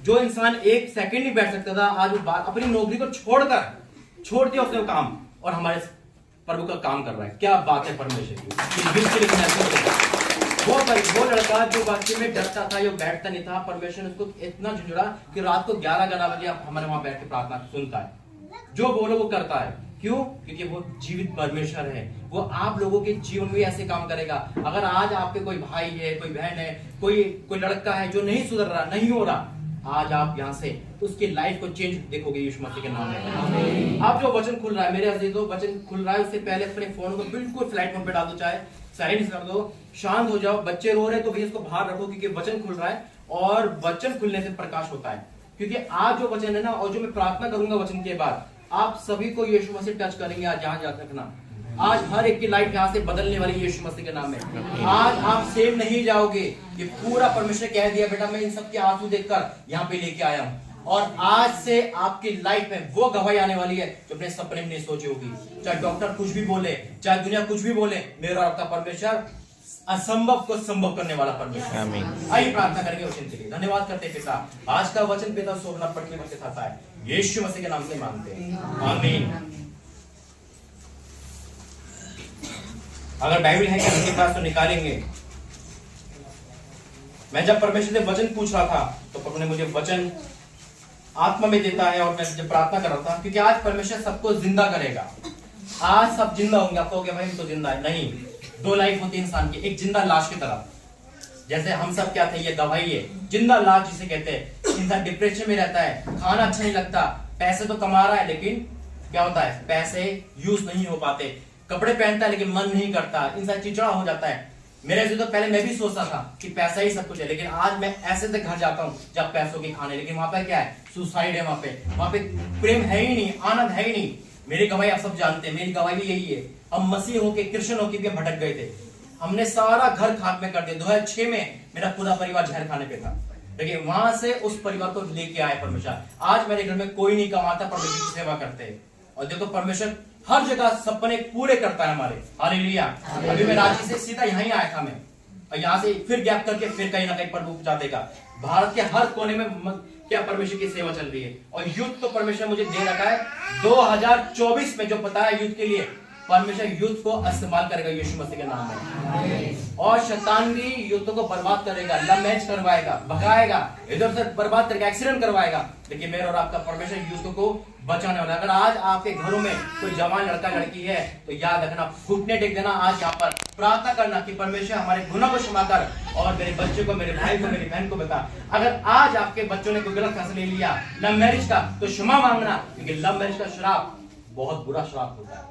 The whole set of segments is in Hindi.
जो इंसान एक सेकंड नहीं बैठ सकता था, आज वो अपनी नौकरी को छोड़ दिया उसने वो काम, और हमारे प्रभु का काम कर रहा है। क्या बात है परमेश्वर की। वो लड़का जो वाकई में डरता था, जो बैठता नहीं था, परमेश्वर ने उसको इतना झुंझुड़ा कि रात को 11 बजे हमारे वहां बैठ के प्रार्थना सुनता है। जो बोलो वो करता है। क्यों? क्योंकि वो जीवित परमेश्वर है। वो आप लोगों के जीवन में ऐसे काम करेगा। अगर आज आपके कोई भाई है, कोई बहन है, कोई लड़का है जो नहीं सुधर रहा, नहीं हो रहा, आज आप यहाँ से उसकी लाइफ को चेंज देखोगे यीशु मसीह के नाम में। आप जो वचन खुल रहा है मेरे अजीजों, वचन खुल रहा है, उससे पहले अपने फोन को बिल्कुल फ्लाइट मोड पे डाल दो, चाहे साइलेंस कर दो, शांत हो जाओ। बच्चे रो रहे हैं तो भी इसको बाहर रखो, क्योंकि वचन खुल रहा है, और वचन खुलने से प्रकाश होता है। क्योंकि आज जो वचन है ना, और जो मैं प्रार्थना करूंगा वचन के बाद, आप सभी को यीशु मसीह टच करेंगे। आज जहां याद रखना, आज हर एक की लाइफ यहाँ से बदलने वाली यीशु मसीह के नाम में। आज आप सेव नहीं जाओगे। ये पूरा परमेश्वर कह दिया, बेटा मैं इन सब के आंसू देखकर यहाँ पे लेके आया हूँ, और आज से आपकी लाइफ में वो गवाही आने वाली है जो अपने सपने में नहीं सोची होगी। चाहे डॉक्टर कुछ भी बोले, चाहे दुनिया कुछ भी बोले, मेरा आपका परमेश्वर असंभव को संभव करने वाला परमेश्वर। आइए प्रार्थना करेंगे वचन के लिए। धन्यवाद करते हैं पिता, आज का वचन पिता सोना पटने भर के साथ है, यीशु मसीह के नाम से मांगते हैं, आमीन। अगर बाइबल है क्या आपके पास तो निकालेंगे। मैं जब परमेश्वर से वचन पूछ रहा था तो प्रभु ने मुझे वचन आत्मा में देता है, और मैं जब प्रार्थना कर रहा था, क्योंकि आज परमेश्वर सबको जिंदा करेगा। आज सब जिंदा होंगे। आप कहोगे भाई हम तो जिंदा है, नहीं। दो लाइफ होती है इंसान की, एक जिंदा लाश की तरह। जैसे हम सब क्या थे, ये गवाही है, जिंदा लाश जिसे कहते हैं। इंसान डिप्रेशन में रहता है, खाना अच्छा नहीं लगता, पैसे तो कमा रहा है, लेकिन क्या होता है, पैसे यूज नहीं हो पाते। कपड़े पहनता है लेकिन मन नहीं करता, इंसान चिड़चिड़ा हो जाता है। मेरे से तो पहले मैं भी सोचता था कि पैसा ही सब कुछ है, लेकिन आज मैं ऐसे से घर जाता हूँ जब पैसों की खाने, लेकिन वहां पे क्या है, सुसाइड है। वहां पे प्रेम है ही नहीं, आनंद है ही नहीं। मेरी गवाही आप सब जानते हैं, मेरी गवाही भी यही है। हम मसीह होके, क्रिश्चियन होके भी भटक गए थे। हमने सारा घर खाक में कर दिया। 2006 में मेरा पूरा परिवार जहर खाने पे था, लेकिन वहां से उस परिवार को लेके आए परमेश्वर। आज मेरे घर में कोई नहीं कमाता, परमेश्वर की सेवा करते हैं। और देखो परमेश्वर हर जगह सपने पूरे करता है हमारे। हालेलुया। अभी मैं रांची से सीधा यहीं आया था मैं, और यहाँ से फिर गैप करके फिर कहीं ना कहीं प्रभु पहुंचा देगा। भारत के हर कोने में क्या परमेश्वर की सेवा चल रही है, और युद्ध तो परमेश्वर मुझे दे रखा है। 2024 में जो पता है युद्ध के लिए, परमेश्वर युद्ध को इस्तेमाल करेगा यीशु मसीह के नाम में। और शैतान भी युद्ध को बर्बाद करेगा, लव मैच करवाएगा, भगाएगा, इधर से बर्बाद करेगा, एक्सीडेंट करवाएगा, लेकिन मेरा और आपका परमेश्वर युद्ध को बचाने वाला। अगर आज आपके घरों में कोई जवान लड़का लड़की है तो याद रखना, घुटने टेक देना, आज यहाँ पर प्रार्थना करना कि परमेश्वर हमारे गुनाह को क्षमा कर, और मेरे बच्चे को, मेरे भाई को, मेरी बहन को बता। अगर आज आपके बच्चों ने कोई गलत फैसला ले लिया लव मैरिज का, तो क्षमा मांगना, क्योंकि लव मैरिज का श्राप बहुत बुरा श्राप होता है।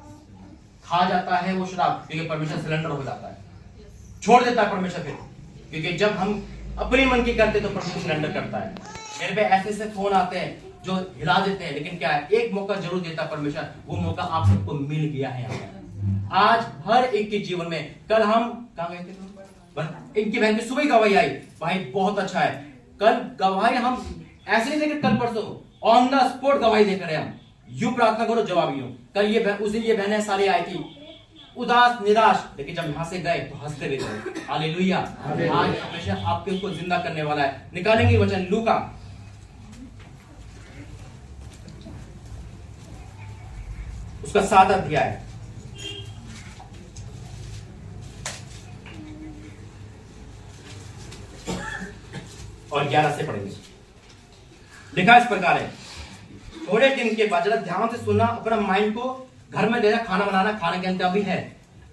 खा जाता है वो शराब, क्योंकि परमेश्वर सिलेंडर हो जाता है, छोड़ देता है परमेश्वर फिर। क्योंकि जब हम अपने मन की करते तो परमेश्वर सिलेंडर करता है। मेरे पे ऐसे ऐसे फोन आते हैं जो हिला देते हैं, लेकिन क्या है, एक मौका जरूर देता है परमेश्वर। वो मौका आप सबको मिल गया है आज हर एक के जीवन में। कल हम कहाँ गए थे, इनकी बहन की सुबह गवाही आई, भाई बहुत अच्छा है। कल गवाही हम ऐसे नहीं देखे, कल परसों ऑन द स्पॉट गवाही देख रहे हैं हम। यू प्रार्थना करो जवाब यूं। कल ये उस दिन ये बहनें सारी आई थी उदास निराश, लेकिन जब यहां से गए तो हंसते रहते। हालेलुया। आज हमेशा आपके को जिंदा करने वाला है। निकालेंगे वचन लूका उसका 7 अध्याय और 11 से पढ़ेंगे। लिखा इस प्रकार है, थोड़े दिन के बाद, जरा ध्यान से सुनना, अपना माइंड को घर में लेना। खाना बनाना, खाने के अंत भी है,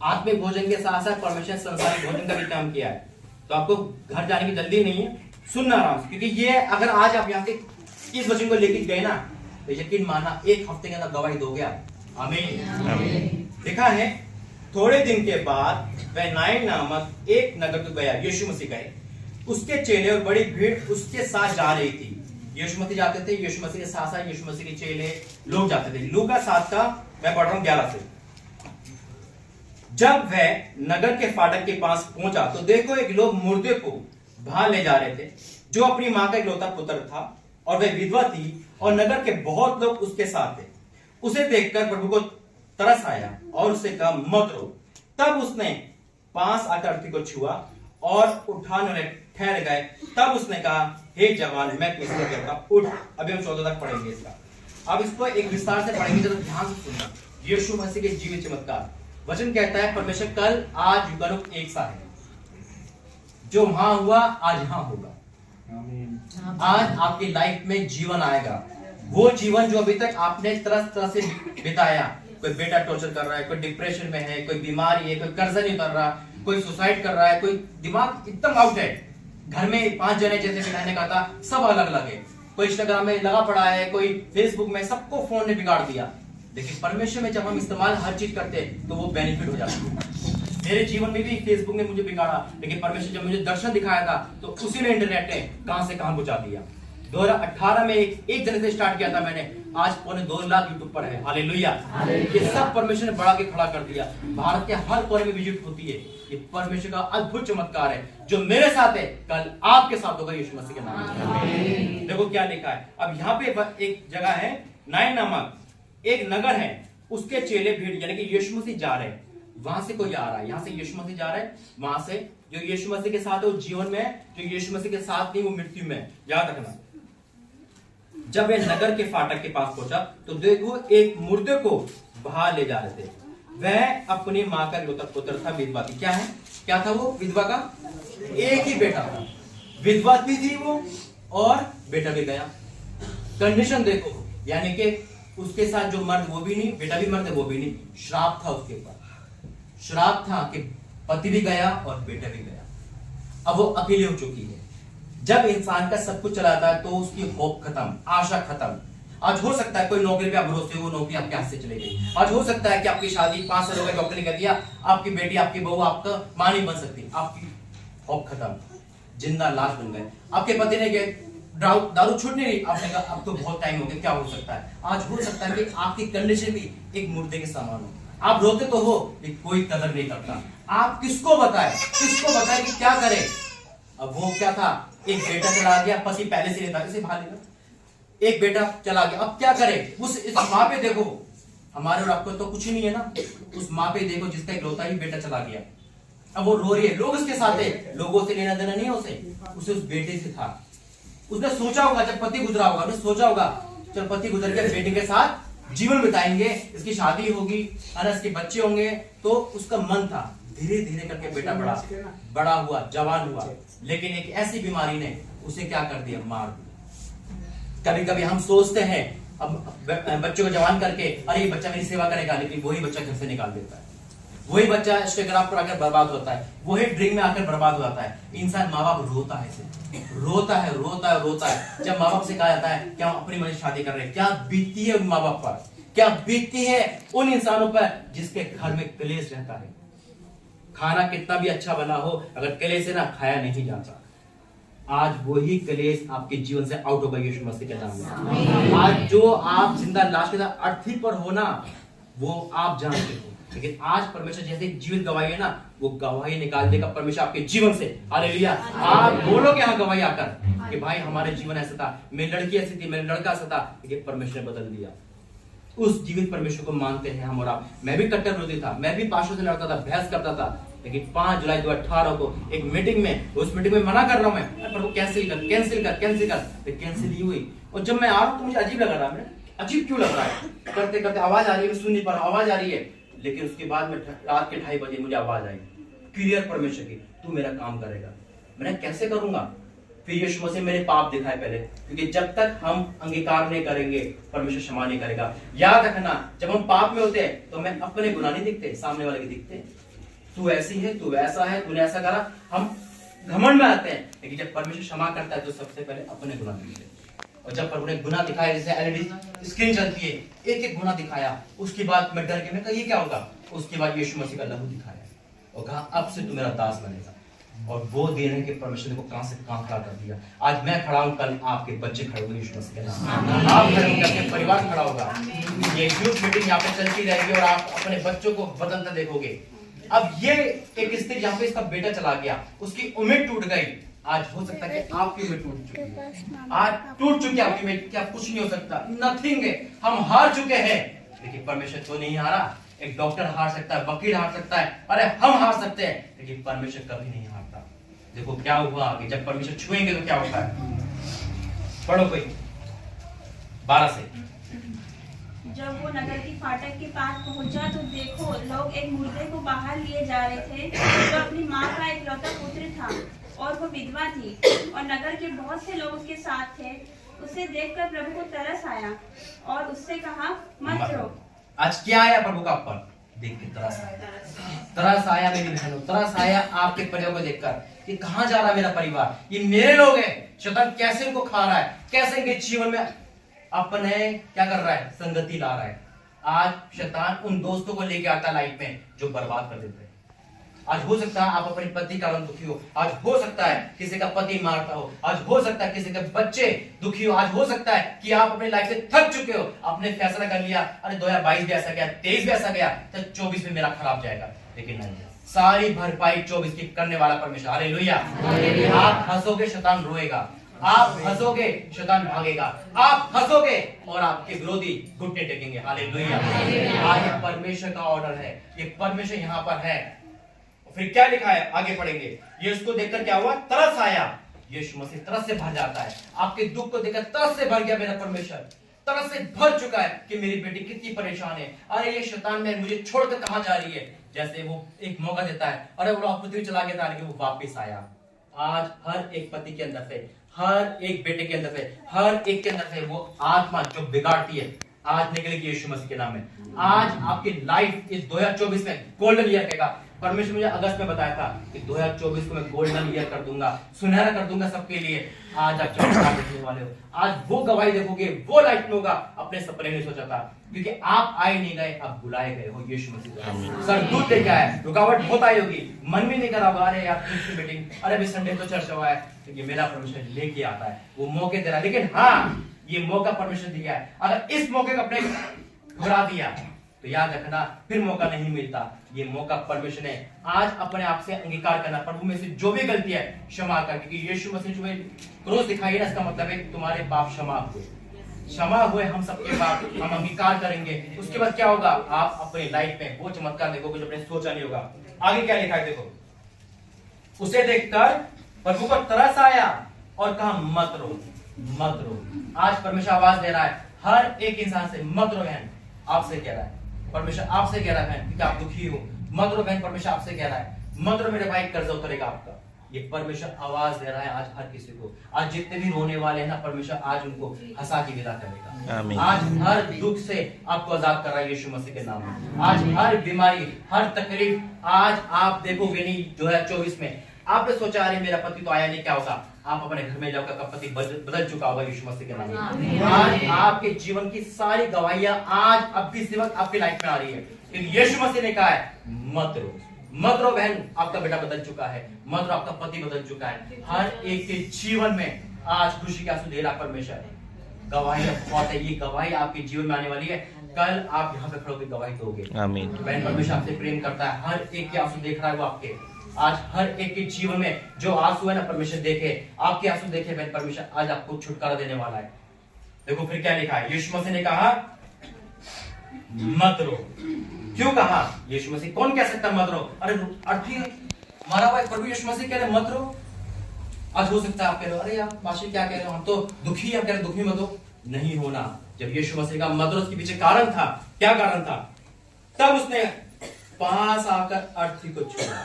आत्मिक भोजन के साथ साथ परमेश्वर संसारिक भोजन का भी काम किया है। तो आपको घर जाने की जल्दी नहीं है, सुनना आराम से, क्योंकि ये अगर आज आप यहाँ के इस वचन को लेकर गए ना, तो यकीन माना एक हफ्ते के अंदर गवाही दोगे आप। आमीन। लिखा है, थोड़े दिन के बाद वह नाइन नामक एक नगर को गया, यीशु मसीह गए, उसके चेले और बड़ी भीड़ उसके साथ जा रही थी। यीशु मसीह जाते थे, यीशु मसीह के साथ साथ यीशु मसीह के चेले लोग जाते थे। लूका 7 का मैं पढ़ रहा हूं 11 से। जब वह नगर के फाटक के पास पहुंचा तो देखो एक लोग मुर्दे को बाहर ले जा रहे थे, जो अपनी मां का इकलौता पुत्र था, और वह विधवा थी, और नगर के बहुत लोग उसके साथ थे। उसे देखकर प्रभु को तरस आया और उससे कहा, मत रो। तब उसने पास आकर अर्थी को छुआ और उठाने ठहर गए। तब उसने कहा, हे जवान, मैं किसको कहता हूं, उठ। अभी हम 14 तक पढ़ेंगे इसका। अब इसको एक विस्तार से पढ़ेंगे, जरा ध्यान से सुनना। यीशु मसीह के जीवित चमत्कार। वचन कहता है परमेश्वर कल आज युगानुग एक सा है, जो वहां हुआ आज यहां होगा। आज आपकी लाइफ में जीवन आएगा, वो जीवन जो अभी तक आपने तरह तरह से बिताया। कोई बेटा टॉर्चर कर रहा है, कोई डिप्रेशन में है, कोई बीमारी है, कोई कर्जा नहीं उतर रहा, कोई सुसाइड कर रहा है, कोई दिमाग एकदम आउट है। घर में 5 जने जैसे मैंने कहा था, सब अलग अलग है। कोई इंस्टाग्राम में लगा पड़ा है, कोई फेसबुक में, सबको फोन ने बिगाड़ दिया। लेकिन परमेश्वर में जब हम इस्तेमाल हर चीज करते हैं तो वो बेनिफिट हो जाता है। मेरे जीवन में भी फेसबुक ने मुझे बिगाड़ा, लेकिन परमेश्वर जब मुझे दर्शन दिखाया था तो उसी ने इंटरनेट ने कहां से कहां पहुंचा दिया। 2018 में एक जने से स्टार्ट किया था मैंने, आज 2.25 लाख यूट्यूब पर है। हालेलुया। ये सब परमेश्वर ने बढ़ा के खड़ा कर दिया। भारत के हर कोने में विजिट होती है। ये परमेश्वर का अद्भुत चमत्कार है, जो मेरे साथ है कल आपके साथ होगा यीशु मसीह के नाम में। देखो क्या लिखा है। अब यहाँ पे एक जगह है, नाइन नामक एक नगर है, उसके चेले भीड़, यानी कि यीशु मसीह जा रहे हैं, वहां से कोई आ रहा है, यहां से यीशु मसीह जा रहे हैं, वहां से जो यीशु मसीह के साथ है वो जीवन में है, जो यीशु मसीह के साथ नहीं वो मृत्यु में। याद रखना। जब वे नगर के फाटक के पास पहुंचा तो देखो एक मुर्दे को बाहर ले जा रहे थे। वह अपनी मां का इकलौता पुत्र था, विधवा थी। क्या था वो? विधवा का एक ही बेटा था। विधवा भी थी वो और बेटा भी गया। कंडीशन देखो, यानी कि उसके साथ जो मर्द वो भी नहीं, बेटा भी मर्द है वो भी नहीं, श्राप था उसके ऊपर। श्राप था कि पति भी गया और बेटा भी गया। अब वो अकेली हो चुकी है। जब इंसान का सब कुछ चला जाता है तो उसकी होप खत्म, आशा खत्म। आज हो सकता है कोई नौकरी पे आप भरोसे, वो नौकरी आपके हाथ से चली गई। आज हो सकता है कि आपकी शादी 5 साल हो गए, डॉक्टर ने कह दिया आपकी बेटी, आपकी बहू आपका मां नहीं बन सकती, आपकी होप खत्म, जिंदा लाश बन गए। आपके पति ने दारू छूट नहीं रही, आपने कहा अब तो बहुत टाइम हो गया, क्या हो सकता है। आज हो सकता है कि आपकी कंडीशन भी एक मुर्दे के समान हो। आप रोते तो हो लेकिन कोई कदर नहीं करता। आप किसको बताए कि क्या करे। अब वो क्या था, एक बेटा चला गया, पति पहले से लेता, इसे भालेगा। एक बेटा चला गया, अब क्या करे। इस माँ पे देखो, हमारे और आपको तो कुछ ही नहीं है ना। उस माँ पे देखो जिसका इकलौता ही बेटा चला गया, अब वो रो रही है। लोग उसके साथ है, लोगों से लेना देना नहीं है उसे उस बेटे से था। उसने सोचा होगा जब पति गुजरा होगा, उसने सोचा होगा चल पति गुजर के बेटे के साथ जीवन बिताएंगे, इसकी शादी होगी, इसके बच्चे होंगे। तो उसका मन था। धीरे धीरे करके बेटा बड़ा हुआ, जवान हुआ, लेकिन एक ऐसी बीमारी ने उसे क्या कर दिया, मार दिया। कभी कभी हम सोचते हैं अब बच्चों को जवान करके अरे ये बच्चा मेरी सेवा करेगा, लेकिन वही बच्चा घर से निकाल देता है। वही बच्चा इंस्टाग्राम पर आकर बर्बाद होता है, वही ड्रिंक में आकर बर्बाद हो जाता है। इंसान, माँ बाप रोता है जब माँ बाप से कहा जाता है कि हम अपनी मर्जी शादी कर रहे हैं। क्या बीतती है उन माँ बाप पर, क्या बीतती है उन इंसानों पर जिसके घर में कलेश रहता है। खाना कितना भी अच्छा बना हो, अगर कलेश है ना, खाया नहीं जाता। आज वही कलेश आपके जीवन से आउट होगा यीशु मसीह के नाम में। आज जो आप जिंदा लाश के साथ अर्थी पर हो ना, वो आप जानते हो, लेकिन आज परमेश्वर जैसे जीवित गवाही है ना, वो गवाही निकाल देगा परमेश्वर आपके जीवन से। हालेलुया। आप बोलोगे हाँ गवाही आकर कि भाई हमारे जीवन ऐसा था, मेरी लड़की ऐसी थी, मेरा लड़का ऐसा था, लेकिन परमेश्वर ने बदल दिया। उस जीवित परमेश्वर को मानते हैं हम और आप। मैं भी कट्टर विरोधी था, मैं भी पास्टर से लड़ता था, बहस करता था, लेकिन 5 जुलाई 2018 को एक मीटिंग में, उस मीटिंग में मना कर रहा हूं मैं, पर वो कैंसिल कर कैंसिल ही हुई। और जब मैं आ रहा हूं तो मुझे अजीब लग रहा है। अजीब क्यों लग रहा है? करते करते आवाज आ रही है, मैं सुन नहीं पा रहा, आवाज आ रही है, लेकिन उसके बाद में रात के 2:30 बजे मुझे आवाज आई क्लियर परमेश्वर की, तू मेरा काम करेगा। मैंने कैसे करूंगा? फिर यीशु मसीह मेरे पाप दिखाए पहले, क्योंकि जब तक हम अंगीकार नहीं करेंगे परमेश्वर क्षमा नहीं करेगा। याद रखना, जब हम पाप में होते हैं तो हमें अपने गुनाह नहीं दिखते, सामने वाले के दिखते। तू ऐसी है, तू वैसा है, तूने ऐसा करा, हम घमंड में आते हैं। लेकिन जब परमेश्वर क्षमा करता है तो सबसे पहले अपने गुनाह दिखते हैं। और जब प्रभु ने गुनाह दिखाया, जैसे एलईडी स्क्रीन चलती है, एक एक गुनाह दिखाया, उसके बाद मैं डर के मैं कहा ये क्या होगा। उसके बाद यीशु मसीह का लहू दिखाया और कहा अब से तू मेरा दास बनेगा। और वो देने के परमेश्वर ने को कहां से कहां खड़ा कर दिया। आज मैं खड़ा हूं, कल आपके बच्चे खड़े होंगे यीशु मसीह के नाम। आप खड़े होंगे, आपके परिवार खड़ा होगा। ये यूथ मीटिंग यहाँ पे चलती रहेगी और आप अपने बच्चों को बदलते देखोगे। अब ये एक स्त्री जहाँ पे इसका बेटा चला गया, उसकी उम्मीद टूट गई। आज हो सकता है कि आपकी उम्मीद टूट चुकी है, आज टूट चुकी है आपकी उम्मीद, क्या कुछ नहीं हो सकता, नथिंग है, हम हार चुके हैं। लेकिन परमेश्वर तो नहीं हारा। एक डॉक्टर हार सकता है, वकील हार सकता है, अरे हम हार सकते हैं, लेकिन परमेश्वर कभी नहीं हारता। देखो क्या हुआ आगे, जब परमेश्वर छुएंगे तो क्या होता है। पढ़ो कोई 12 से। जब वो नगर की फाटक के पास पहुंचा तो देखो लोग एक मुर्दे को बाहर लिए जा रहे थे, जो अपनी माँ का इकलौता पुत्र था और वो विधवा थी, और नगर के बहुत से लोग उसके साथ थे। उसे देखकर प्रभु को तरस आया और उससे कहा, मत रो। आज क्या आया प्रभु का पर देख के तरस आया, तरस आया मेरी बहनों, तरस आया आपके परिवार को देखकर कि कहां जा रहा है मेरा परिवार, ये मेरे लोग हैं, शैतान कैसे इनको खा रहा है, कैसे इनके जीवन में अपने क्या कर रहा है, संगति ला रहा है। आज शैतान उन दोस्तों को लेके आता है लाइफ में जो बर्बाद कर देते हैं। आज हो सकता है आप अपने पति का कारण दुखी हो, आज हो सकता है किसी का पति मारता हो, आज हो सकता है किसी के बच्चे दुखी हो, आज हो सकता है कि आप अपनी लाइफ से थक चुके हो, आपने फैसला कर लिया अरे 2022 भी ऐसा गया, 23 भी ऐसा गया, तो 24 में मेरा खराब जाएगा, लेकिन नहीं, सारी भरपाई 24 की करने वाला परमेश्वर। हालेलुया। आप हंसोगे शैतान रोएगा, आप हंसोगे शैतान भागेगा, आप हंसोगे और आपके विरोधी घुटने टेकेंगे। हालेलुया। आज ये परमेश्वर का ऑर्डर है, ये परमेश्वर यहाँ पर है। फिर क्या लिखा है, आगे पढ़ेंगे। ये उसको देखकर क्या हुआ, तरस आया। यीशु मसीह तरस से भर जाता है, आपके दुख को देखकर तरस से भर गया मेरा परमेश्वर, तरस से भर चुका है कि मेरी बेटी कितनी परेशान है, अरे ये शैतान में मुझे छोड़कर कहां जा रही है। जैसे वो एक मौका देता है, अरे वो पृथ्वी चला गया था लेकिन वो वापस आया। आज हर एक पति के अंदर से, हर एक बेटे के अंदर से, हर एक के अंदर से वो आत्मा जो बिगाड़ती है आज निकलेगी यीशु मसीह के नाम में। आज आपकी लाइफ इस 2024 में गोल्डन ईयर कहेगा। परमेश्वर मुझे अगस्त में बताया था कि 2024 को मैं गोल्डन ईयर कर दूंगा, सुनहरा कर दूंगा सबके लिए। आज आप चमत्कार देखने वाले हो, आज वो गवाही देखोगे, वो लाइफ में होगा, अपने सपने नहीं सोचा था, क्योंकि आप आए नहीं गए, आप बुलाए गए हो यीशु मसीह। सर दूध लेके आए, रुकावट होता ही होगी, मन भी नहीं करा अरे यार मीटिंग, अरे भी संडे तो चर्च हुआ है, क्योंकि मेरा परमेश्वर लेके आता है, वो मौके दे रहा है। लेकिन हाँ, ये मौका परमेश्वर दिया है, अगर इस मौके को अपने घुरा दिया तो याद रखना फिर मौका नहीं मिलता। ये मौका परमेश्वर ने आज अपने आप से अंगीकार करना, प्रभु में से जो भी गलती है क्षमा कर, क्योंकि यीशु मसीह जो क्रूस दिखाई ना, इसका मतलब है तुम्हारे पाप क्षमा हुए, क्षमा हुए हम सबके पाप, हम अंगीकार करेंगे। उसके बाद क्या होगा, आप अपनी लाइफ में वो चमत्कार देखोगे जो आपने सोचा नहीं होगा। आगे क्या लिखा है देखो, उसे देखकर प्रभु को तरस आया और कहा मत रो, मत रो। आज परमेश्वर आवाज दे रहा है हर एक इंसान से, मत रो बहन, आपसे कह रहा है परमेश्वर, आपसे कह रहा है बहन, क्योंकि आप दुखी हो, मत रो बहन, परमेश्वर आपसे कह रहा है मत रो मेरे भाई, कर्ज उतरेगा आपका। ये परमेश्वर आवाज दे रहा है आज हर किसी को। आज जितने भी रोने वाले हैं ना, परमेश्वर आज उनको हंसा के विदा करेगा। आज हर दुख से आपको आजाद कर रहा है यीशु मसीह के नाम में। आज हर बीमारी, हर तकलीफ, आज आप देखोगे नहीं 2024 में आपने सोचा अरे मेरा पति तो आया नहीं, क्या होगा, आप अपने घर में जाओगे, पति बदल चुका होगा यीशु मसीह के नाम में। आज आपके जीवन की सारी गवाहियां आज अब भी इस वक्त आपकी लाइफ में आ रही है, क्योंकि यीशु मसीह ने कहा है मत रो, मत रो बहन, आपका बेटा बदल चुका है, मत रो, आपका पति बदल चुका है। हर एक के जीवन में आज खुशी के आंसू दे रहा परमेश्वर। गवाही बहुत है, ये गवाही आपके जीवन में आने वाली है। कल आप यहाँ पे खड़े होकर गवाही दोगे। आमीन। बहन परमेश्वर आपसे प्रेम करता है, हर एक के आंसू देख रहा है वो आपके। आज हर एक के जीवन में जो आंसू है ना, परमेश्वर देखे, आपके आंसू देखे बहन, परमेश्वर आज आपको छुटकारा देने वाला है। देखो फिर क्या लिखा है, यीशु मसीह ने कहा मत रो। क्यों कहा, यीशु मसीह, कौन कह सकता मत रो, अरे अर्थी मारा हुआ प्रभु यीशु मसीह कह रहे मत रो। आज हो सकता है आप कह रहे हो अरे आप पाशी क्या कह रहे हो, हम तो दुखी है, कह रहे दुखी मत हो, नहीं होना। जब यीशु मसीह का मत रो, उसके पीछे कारण था, क्या कारण था, तब उसने पास आकर अर्थी को छुआ।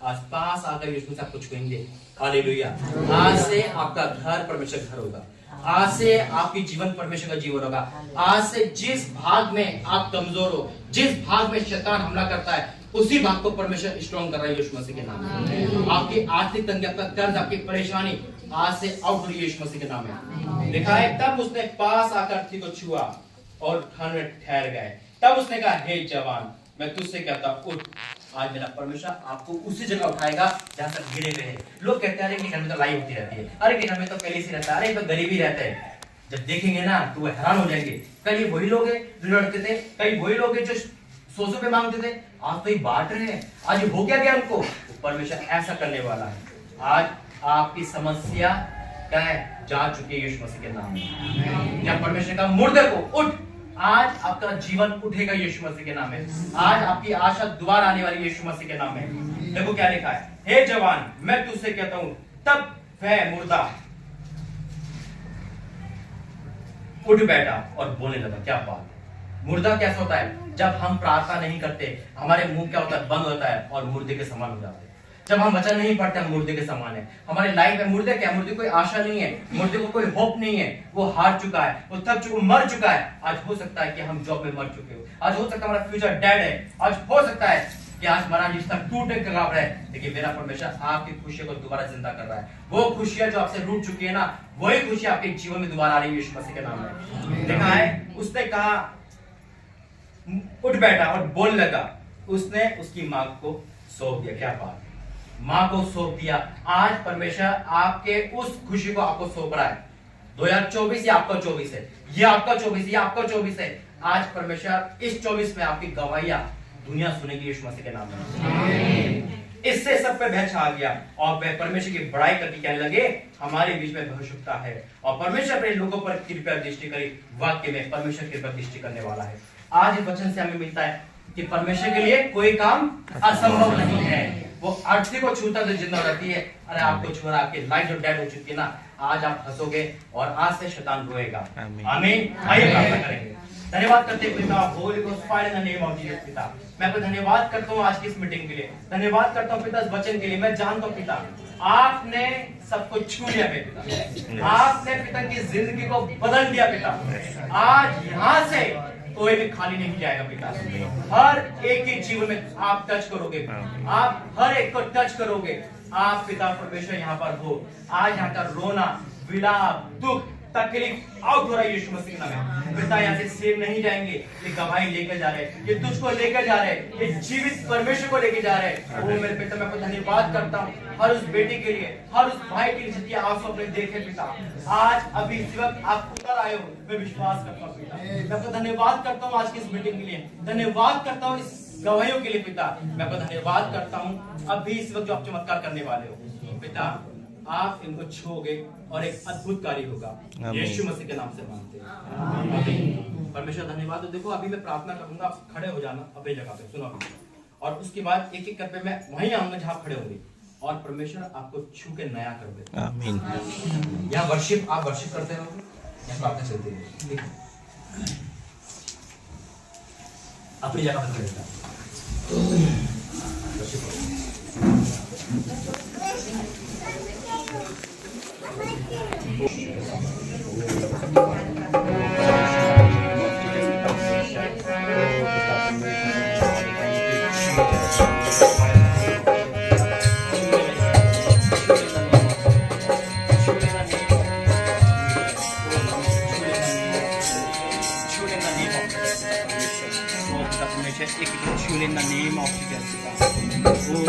आज पास आकर यीशु मसीह आपको छुएंगे। हालेलुया। आज से आपका घर परमेश्वर घर होगा, आज से आपकी जीवन परमेश्वर का जीवन होगा। आज से जिस भाग में आप कमजोर हो, जिस भाग में शैतान हमला करता है, उसी भाग को परमेश्वर स्ट्रॉन्ग कर रहा है यीशु मसीह के नाम में। आपकी आर्थिक तंगी, आपका कर्ज, आपकी परेशानी आज से आउट हो रही है यीशु मसीह के नाम में। लिखा है तब उसने पास आकर अर्थी को छुआ और खाने में ठहर गए। तब उसने कहा हे जवान, मैं तुझसे कहता उठ। आज मेरा परमेश्वर आपको उसी जगह उठाएगा जहां तक गिरे हुए हैं। लोग कहते हैं अरे घर में तो लड़ाई होती रहती है, अरे घर में तो पहले से रहता है, अरे तो गरीबी रहता है। जब देखेंगे ना तो वो हैरान हो जाएंगे, कल ये वही लोग हैं जो लड़ते थे, कल वही लोग हैं जो 100 रुपए मांगते थे, आज तो ये बांट रहे हैं। आज हो क्या गया उनको, परमेश्वर ऐसा करने वाला है। आज आपकी समस्या क्या है, जा चुकी है यीशु मसीह के नाम में। जब परमेश्वर का मुर्दे को उठ, आज आपका जीवन उठेगा यीशु मसीह के नाम में। आज आपकी आशा दोबारा आने वाली यीशु मसीह के नाम में। देखो क्या लिखा है, हे जवान मैं तुझसे कहता हूं। तब वह मुर्दा उठ बैठा और बोलने लगा। क्या बात है। मुर्दा कैसा होता है? जब हम प्रार्थना नहीं करते, हमारे मुंह क्या होता है? बंद होता है और मुर्दे के समान हो जाते हैं। जब हम वचन नहीं पढ़ते, हम मुर्दे के समान है। हमारे लाइफ में मुर्दे क्या? मुर्दे कोई आशा नहीं है, मुर्दे को कोई होप नहीं है। वो हार चुका है, वो थक चुका, मर चुका है। आज हो सकता है कि हम जॉब में मर चुके हो, आज हो सकता है हमारा फ्यूचर डेड है, आज हो सकता है कि आज हमारा रिश्ता टूटने के कगार है, लेकिन मेरा परमेश्वर आपकी खुशियों को दोबारा जिंदा कर रहा है। वो खुशियां जो आपसे रूठ चुकी है ना, वही खुशी आपके जीवन में दोबारा आ रही है यीशु मसीह के नाम में। देखा है, उसने कहा उठ बैठा और बोलने लगा। उसने उसकी मां को सौंप दिया। क्या बात, मां को सौंप दिया। आज परमेश्वर आपके उस खुशी को आपको सौंप रहा है। 2024 ये आपका 24 है, ये आपका 24, ये आपका 24 है। आज परमेश्वर इस 24 में आपकी गवाहियां दुनिया सुनेगी यीशु मसीह के नाम में। इससे सब पे भय छा गया और वह परमेश्वर की बड़ाई करके कहने लगे, हमारे बीच में भविष्यता है। और परमेश्वर अपने लोगों पर कृपया दृष्टि करी। वाक्य में परमेश्वर कृपया दृष्टि करने वाला है। आज इस वचन से हमें मिलता है कि परमेश्वर के लिए कोई काम असंभव नहीं है। वो अर्थी को छूता तो जिंदा रहती है। अरे आपको छू रहा, आपकी लाइफ जो डेड हो चुकी है ना, आज आप हंसोगे और आज से शैतान रोएगा। आमीन। आइए प्रार्थना करेंगे। धन्यवाद करते हैं पिता, Holi ghost fire in the name of Jesus. पिता, मैं आपको धन्यवाद करता हूँ आज की इस मीटिंग के लिए। धन्यवाद करता हूँ पिता इस वचन के लिए। मैं जानता हूँ पिता, आपने सबको छू लिया है पिता। आपने पिता की जिंदगी को बदल दिया पिता। आज यहाँ से कोई भी खाली नहीं जाएगा पिता। हर एक के जीवन में आप टच करोगे, आप हर एक को टच करोगे। आप पिता परमेश्वर यहाँ पर हो। आज यहाँ का रोना, विलाप, दुख, तकलीफ आउट हो रहा है यीशु मसीह के नाम में। पिता यहाँ से सेव नहीं जाएंगे, ये गवाही लेकर जा रहे हैं, ये तुझको लेकर जा रहे हैं, ये जीवित परमेश्वर को लेकर जा रहे हैं। वो मेरे पिता, मैं आपको धन्यवाद करता हूँ हर उस बेटी के लिए, हर उस भाई के लिए जिसकी आंसू अपने देखे पिता। आज अभी इस वक्त आप उतर आए हो, मैं विश्वास करता हूँ पिता। मैं आपको धन्यवाद करता हूँ आज की इस मीटिंग के लिए। धन्यवाद करता हूँ इस गवाहियों के लिए पिता। मैं आपको धन्यवाद करता हूँ अभी इस वक्त जो आप चमत्कार करने वाले हो पिता। आप इनको छूओगे और एक अद्भुत कार्य होगा। यीशु मसीह के नाम से मांगते हैं। परमेश्वर धन्यवाद। देखो अभी मैं प्रार्थना करूंगा, आप खड़े हो जाना अपनी जगह पे, सुनो अभी। और उसके बाद एक एक करके मैं वहीं आऊंगा जहां खड़े होंगे और परमेश्वर आपको छू के नया कर दे। आमीन। यहाँ वर्शिप, आप वर्शिप करते हो, यहाँ प्रार्थना चलती है, ठीक है? अपनी जगह पर खड़े हो। In the name of Jesus.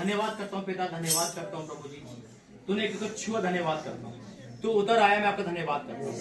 धन्यवाद करता हूँ पिता, धन्यवाद करता हूँ प्रभु जी, तूने एक तो छुआ, धन्यवाद करता हूँ, तू उतर आया, मैं आपका धन्यवाद करता हूँ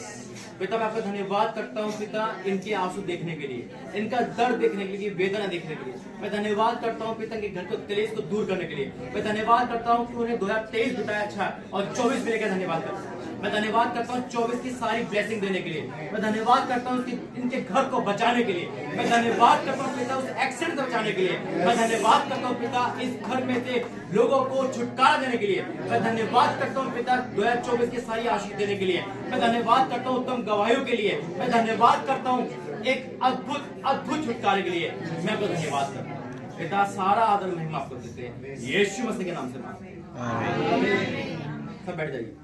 पिता, मैं आपका धन्यवाद करता हूँ पिता, इनके आंसू देखने के लिए, इनका दर्द देखने के लिए, वेदना देखने के लिए मैं धन्यवाद करता हूँ पिता, के घर को क्लेश को दूर करने के लिए मैं धन्यवाद करता हूँ कि उन्हें 2023 बिताया अच्छा और 24 मिले का धन्यवाद करता हूँ। मैं धन्यवाद करता हूँ 24 की सारी ब्लेसिंग देने के लिए, मैं धन्यवाद करता हूँ इनके घर को बचाने के लिए, मैं धन्यवाद करता हूँ पिता उस एक्सीडेंट से बचाने के लिए, मैं धन्यवाद करता हूँ पिता इस घर में से लोगों को छुटकारा देने के लिए, मैं धन्यवाद करता हूँ पिता 2024 की सारी आशीष देने के लिए, मैं धन्यवाद करता हूँ उत्तम गवाहियों के लिए, मैं धन्यवाद करता हूँ एक अद्भुत छुटकारे के लिए, मैं आपको धन्यवाद करता हूँ पिता। सारा आदर महिमा आपको देते हैं यीशु मसीह के नाम से मांगते हैं। सब बैठ जाइए।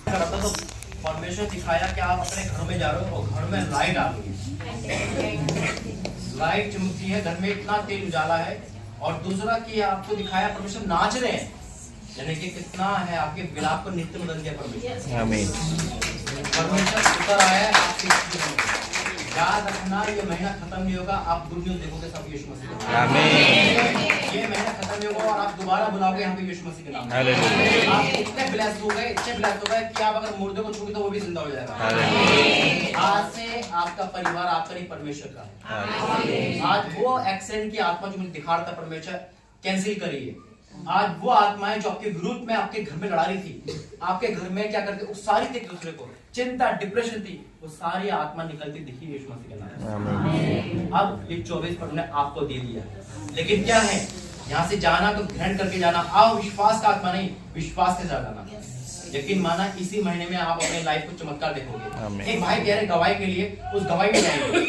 तो परमेश्वर दिखाया कि आप अपने घर में जा रहे हो और घर में लाइट आ गई, लाइट चमकती है, घर में इतना तेज उजाला है। और दूसरा कि आपको दिखाया परमेश्वर नाच रहे हैं, यानी कि कितना है आपके विलाप को नृत्य बदल दिया परमेश्वर। आमीन। परमेश्वर उतर आया है आपकी। याद रखना ये महीना खत्म नहीं होगा, आप गुड न्यूज देखोगे सब यीशु मसीह के नाम। आमीन। ये महीना खत्म नहीं होगा और आप दोबारा बुलाओगे यहाँ पे यीशु मसीह के नाम। हालेलुया। आप इतने ब्लेस्ड हो गए, इतने ब्लेस्ड हो गए कि आप अगर मुर्दे को छूटे तो वो भी जिंदा हो जाएगा। हालेलुया। आज से आपका परिवार आपका नहीं, परमेश्वर का। आज वो एक्सीडेंट की आत्मा जो मुझे दिखा रहा था परमेश्वर कैंसिल करिए। आज वो आत्माएं जो आपके विरुद्ध में आपके घर में लड़ा रही थी, आपके घर में क्या करते सारी थी एक दूसरे को, चिंता डिप्रेशन थी, वो सारी आत्मा निकलती दिखी यीशु मसीह के नाम। अब ये 24 पर ने आपको दे दिया, लेकिन क्या है यहाँ से जाना तो ग्रहण करके जाना, अविश्वास का आत्मा नहीं, विश्वास के साथ जाना। यकीन माना इसी महीने में आप अपने लाइफ को चमत्कार देखोगे। एक भाई कह रहे गवाही के लिए, उस गवाही में जाएंगे।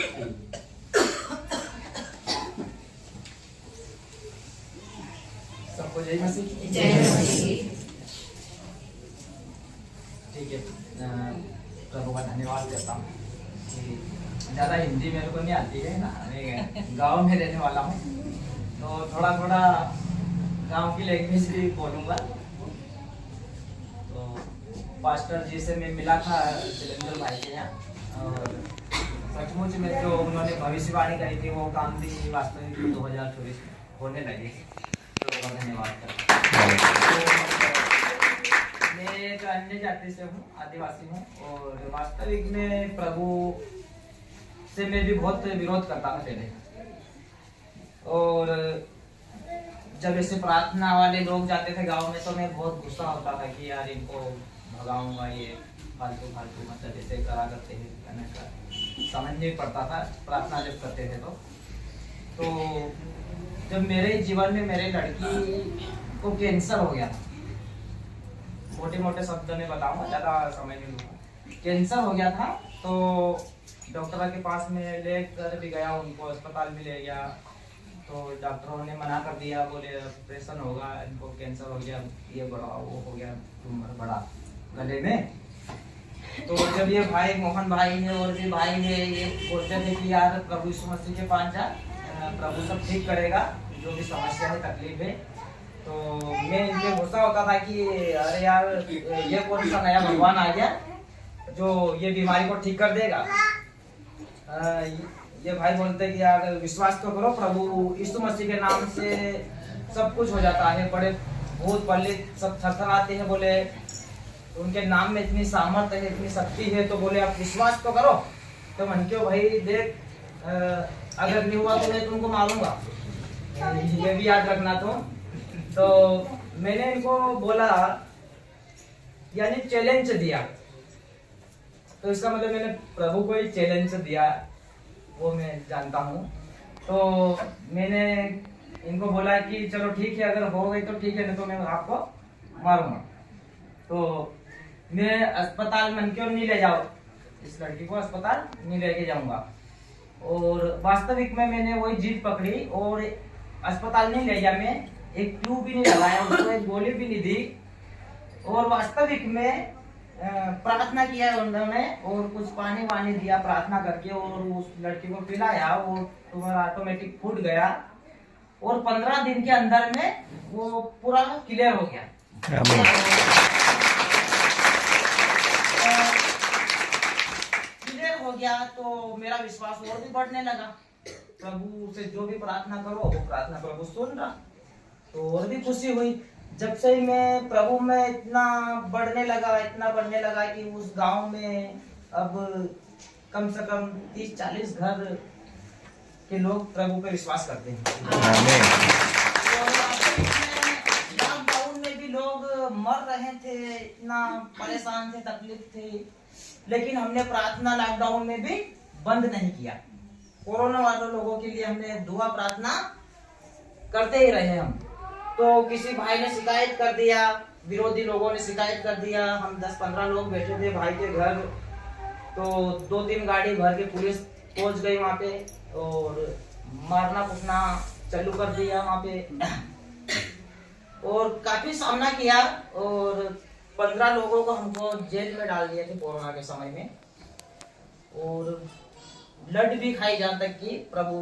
सबको जय मसीह। ठीक है, प्रभु का धन्यवाद करता हूँ कि ज़्यादा हिंदी मेरे को नहीं आती है ना, मैं गांव में रहने वाला हूँ तो थोड़ा थोड़ा गांव की लैंग्वेज भी बोलूँगा। तो पास्टर जी से मैं मिला था जलंधर भाई के यहाँ, और सचमुच में जो उन्होंने भविष्यवाणी करी थी वो काम भी वास्तविक 2024 में होने लगे। तो धन्यवाद करता हूँ। मैं एक अन्य जाति से हूँ, आदिवासी हूँ, और वास्तविक में प्रभु से मैं भी बहुत विरोध करता था पहले। और जब ऐसे प्रार्थना वाले लोग जाते थे गांव में तो मैं बहुत गुस्सा होता था कि यार इनको भगाऊंगा, ये फालतू फालतू मतलब ऐसे करा करते हैं, करने का समझ नहीं पड़ता था प्रार्थना जब करते थे। तो जब मेरे जीवन में मेरे लड़की को कैंसर हो गया था, मोटे मोटे शब्दों में बताऊंगा, ज़्यादा समय नहीं लूँगा। कैंसर हो गया था तो डॉक्टर के पास में लेकर भी गया, उनको अस्पताल भी ले गया, तो डॉक्टरों ने मना कर दिया, बोले ऑपरेशन होगा, इनको कैंसर हो गया, ये बड़ा वो हो गया ट्यूमर बड़ा गले में। तो जब ये भाई मोहन भाई ने और भी भाई ने ये बोलते थे कि यार प्रभु यीशु मसीह के पास जा, प्रभु सब ठीक करेगा, जो भी समस्या है तकलीफ है। तो मैं इनके गुस्सा होता था कि अरे यार ये कौन सा नया भगवान आ गया जो ये बीमारी को ठीक कर देगा। ये भाई बोलते कि यार विश्वास तो करो, प्रभु यीशु मसीह के नाम से सब कुछ हो जाता है, बड़े भूत पल्लित सब थरथराते हैं, बोले उनके नाम में इतनी सामर्थ है, इतनी शक्ति है, तो बोले आप विश्वास तो करो। तो मन क्यों भाई देख, अगर नहीं हुआ तो मैं तुमको मारूंगा, ये भी याद रखना। तो मैंने इनको बोला, यानी चैलेंज दिया, तो इसका मतलब मैंने प्रभु को ही चैलेंज दिया, वो मैं जानता हूँ। तो मैंने इनको बोला कि चलो ठीक है, अगर हो गई तो ठीक है, नहीं तो मैं आपको मारूंगा। तो मैं अस्पताल मन क्यों नहीं ले जाओ, इस लड़की को अस्पताल नहीं लेके जाऊंगा। और वास्तविक में मैंने वही जीत पकड़ी और अस्पताल नहीं ले गया, मैं एक ट्यूब भी नहीं लगाया, उसको एक गोली भी नहीं दी, और वास्तविक में प्रार्थना किया उन्होंने और कुछ पानी वानी दिया प्रार्थना करके, और उस लड़की को पिलाया, वो तुम्हारा ऑटोमेटिक फूट गया, और 15 दिन के अंदर में वो पूरा क्लियर हो गया। क्लियर हो गया तो मेरा विश्वास और भी बढ़ने लगा। प्रभु से जो भी प्रार्थना करो वो प्रार्थना प्रभु सुन रहा। तो और भी खुशी हुई। जब से ही मैं प्रभु में इतना बढ़ने लगा कि उस गांव में अब कम से कम 30-40 घर के लोग प्रभु पे विश्वास करते हैं। आमीन। और लॉकडाउन में भी लोग मर रहे थे, इतना परेशान थे, तकलीफ थी, लेकिन हमने प्रार्थना लॉकडाउन में भी बंद नहीं किया। कोरोना वाले लोगों के लिए हमने दुआ प्रार्थना करते ही रहे हम। तो किसी भाई ने शिकायत कर दिया, विरोधी लोगों ने शिकायत कर दिया, हम 10-15 लोग बैठे थे भाई के घर, तो 2-3 गाड़ी भर के पुलिस पहुंच गई वहाँ पे और मारना पीटना चालू कर दिया वहाँ पे और काफी सामना किया और 15 लोगों को हमको जेल में डाल दिए थे कोरोना के समय में और लड भी खाई जा तक की प्रभु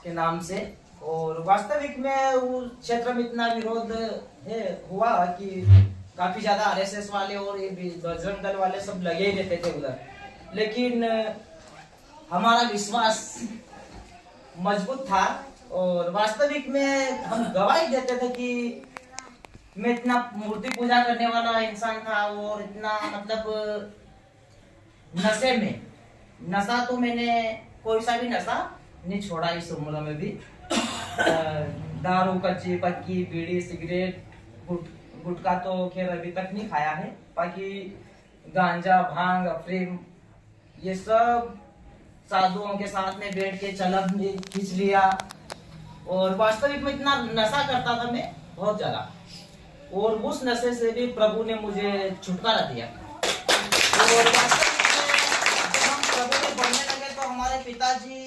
के नाम से। और वास्तविक में उस क्षेत्र में इतना विरोध हुआ कि काफी ज्यादा आरएसएस वाले और ये बजरंग दल वाले सब लगे ही रहते थे उधर, लेकिन हमारा विश्वास मजबूत था और वास्तविक में हम गवाही देते थे कि मैं इतना मूर्ति पूजा करने वाला इंसान था और इतना मतलब नशा तो मैंने कोई सा भी नशा नहीं छोड़ा इस उम्र में भी। दारू, कच्ची पक्की, बीड़ी, सिगरेट, गुटखा तो खैर अभी तक नहीं खाया है, बाकी गांजा, भांग, अफीम ये सब साधुओं के साथ में बैठ के चलब खींच लिया और वास्तविक में इतना नशा करता था मैं बहुत ज्यादा और उस नशे से भी प्रभु ने मुझे छुटकारा दिया। और वास्तविक में जब हम प्रभु में बढ़ने लगे तो हमारे पिताजी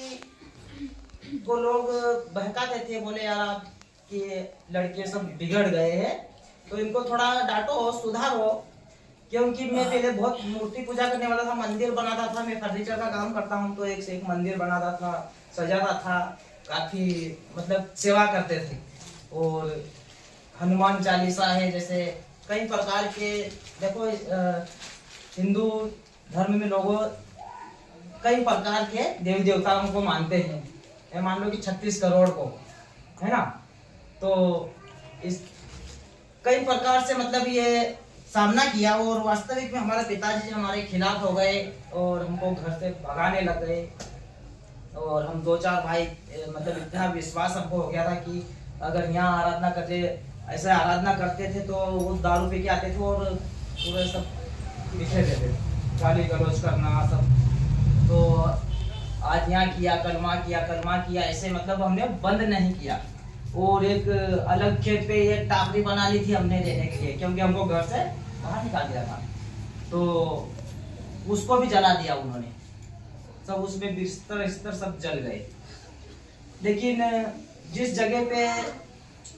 को लोग बहकाते थे, बोले यार कि लड़के सब बिगड़ गए हैं तो इनको थोड़ा डांटो, सुधारो, क्योंकि मैं पहले बहुत मूर्ति पूजा करने वाला था, मंदिर बनाता था, मैं फर्नीचर का काम करता हूँ तो एक से एक मंदिर बनाता था, सजाता था, काफी मतलब सेवा करते थे। और हनुमान चालीसा है, जैसे कई प्रकार के, देखो हिंदू धर्म में लोगों कई प्रकार के देवी देवताओं को मानते हैं, मान लो कि 36 करोड़ को, है ना, तो इस कई प्रकार से मतलब ये सामना किया और वास्तविक में हमारे पिताजी हमारे खिलाफ हो गए और हमको घर से भगाने लग गए और हम 2-4 भाई मतलब इतना विश्वास हमको हो गया था कि अगर यहाँ आराधना करते, ऐसे आराधना करते थे तो वो दारू पी के आते थे और पूरे सब बिखरे रहते थे, गाली गलौज करना सब। तो आज यहाँ किया, कलमा किया, ऐसे मतलब हमने बंद नहीं किया। और एक अलग खेत पे एक टापरी बना ली थी हमने रहने के लिए, क्योंकि हमको घर से बाहर निकाल दिया था, तो उसको भी जला दिया उन्होंने, सब उसमें बिस्तर सब जल गए। लेकिन जिस जगह पे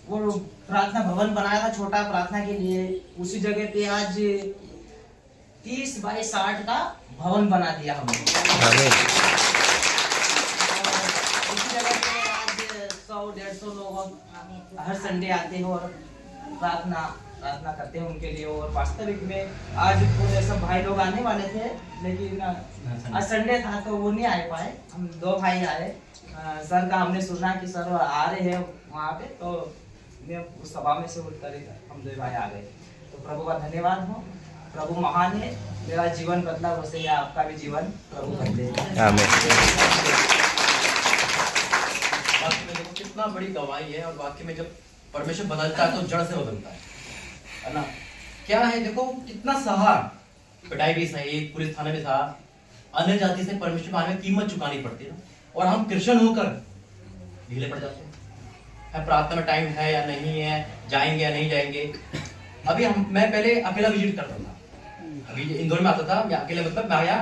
वो प्रार्थना भवन बनाया था छोटा प्रार्थना के लिए, उसी जगह पे आज 30 बाई 60 का भवन बना दिया हमने। उसी जगह पे आज 100-150 लोग हर संडे आते हैं और प्रार्थना करते हैं उनके लिए। और वास्तविक में आज पूरे सब भाई लोग आने वाले थे, लेकिन आज संडे था तो वो नहीं आ पाए, हम 2 भाई आए। सर का हमने सुना कि सर आ रहे हैं वहाँ पे, तो मैं उस सभा में से उठकर हम 2 भाई आ गए। तो प्रभु का धन्यवाद हो, प्रभु महान है, मेरा जीवन बदला वैसे ही आपका भी जीवन प्रभु बदले। वाकई में देखो कितना बड़ी गवाही है और वाकई में जब परमेश्वर बदलता है तो जड़ से बदलता है ना। क्या है देखो कितना सहा, पिटाई भी सही, पुलिस थाने भी सहा, अन्य जाति से परमेश्वर पाने में कीमत चुकानी पड़ती है और हम क्रिश्चियन होकर ढीले पड़ जाते हैं। प्रार्थना में टाइम है या नहीं है, जाएंगे या नहीं जाएंगे। अभी मैं पहले अकेला विजिट करता था, अभी इंदौर में आता था मैं अकेले, मतलब मैं आया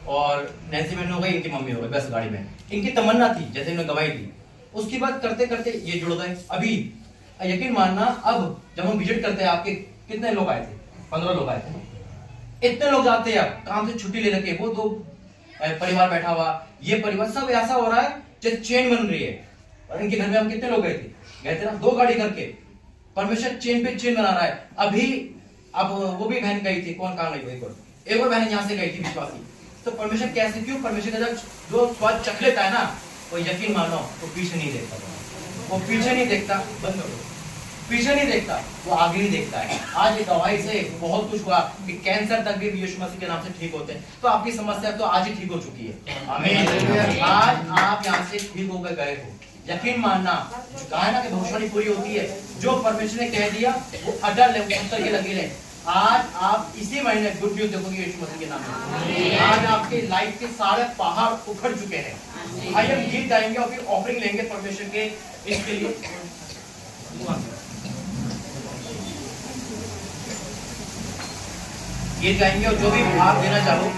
और नैन्सी मैन हो गई, इनकी मम्मी हो गई, बस गाड़ी में। इनकी तमन्ना थी, जैसे इन्होंने गवाही दी, उसके बाद करते करते ये जुड़ गए। अभी यकीन मानना, अब जब हम विजिट करते हैं, आपके कितने लोग आए थे? 15 लोग आए थे। इतने लोग जाते हैं, अब काम से छुट्टी ले रखे, वो 2 परिवार बैठा हुआ, ये परिवार, सब ऐसा हो रहा है जैसे चेन बन रही है। और इनके घर में हम कितने लोग गए थे ना, 2 गाड़ी करके। परमेश्वर चेन पे चेन बना रहा है। अभी अब वो भी बहन गई थी, कौन कहाँ गई, एक और बहन यहाँ से गई थी विश्वासी। तो परमेश्वर कैसे, क्यों? परमेश्वर का जो स्वाद चख लेता है ना, वो यकीन मानो तो पीछे नहीं देखता। वो पीछे नहीं देखता, बंद करो, पीछे नहीं देखता, वो आगे ही देखता है। आज ये दवाई से बहुत कुछ हुआ कि कैंसर तक भी यीशु मसीह के नाम से ठीक होते हैं। तो आपकी समस्या तो आज ही ठीक हो चुकी है। आमीन। आज आप यहाँ से ठीक होकर गए हो, यकीन मानना, कहा है ना कि भविष्यवाणी पूरी होती है। जो परमेश्वर ने कह दिया वो अटल है, उत्तर के लगे रहे। आज आप इसी महीने गुड न्यूज देखोगे यीशु मसीह के नाम से। आज आपके लाइफ के सारे पहाड़ उखड़ चुके हैं। आइए हम गीत गाएंगे और फिर ऑफरिंग लेंगे परमेश्वर के इसके लिए। गीत गाएंगे और जो भी भाग देना चाहो